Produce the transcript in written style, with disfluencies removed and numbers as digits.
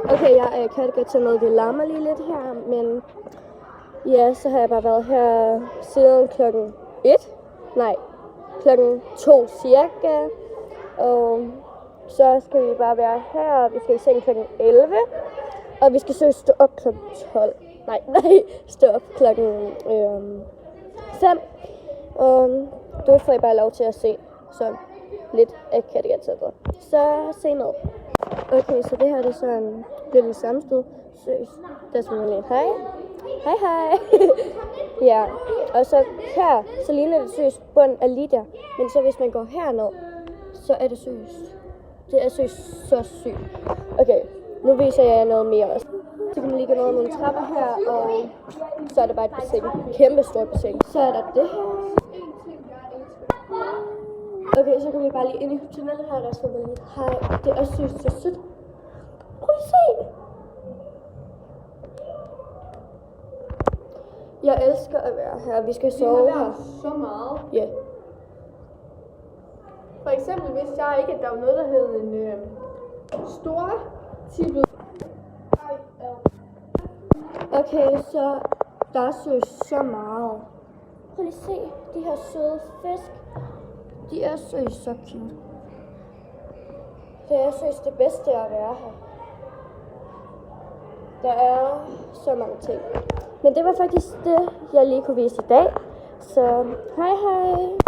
Okay, jeg er i Kattegat til noget. Det larmer lige lidt her, men ja, så har jeg bare været her siden klokken 2 cirka. Og så skal vi bare være her. Vi skal i seng klokken 11. Og vi skal stå op klokken 12. Stå op klokken 5. Og du får I bare lov til at se sådan lidt af Kattegat-centret. Så se med. Okay, så det her det er sådan lidt det samme sted. Seriøst. Der er sådan lidt hej. Hej. Ja, og så her, så ligner det seriøst bunden er lige der. Men så hvis man går herned, så er det seriøst. Det er seriøst så sygt. Okay, nu viser jeg jer noget mere også. Så kan man lige gå ned ad nogle trapper her, og så er der bare et bassin. Kæmpe stort bassin. Så er der det her. Okay, så kan vi bare lige ind i tunnelen her, der skal man lige. Hej, det er seriøst så sødt. Prøv lige se. Jeg elsker at være her. Vi skal sove her. Så meget. Ja. Yeah. For eksempel, hvis jeg ikke, der var noget, der hed en stor tippet. Okay, så der er seriøst så meget. Prøv lige se de her søde fisk. De er seriøst så cute. Det er seriøst det bedste at være her. Der er så mange ting. Men det var faktisk det, jeg lige kunne vise i dag. Så hej.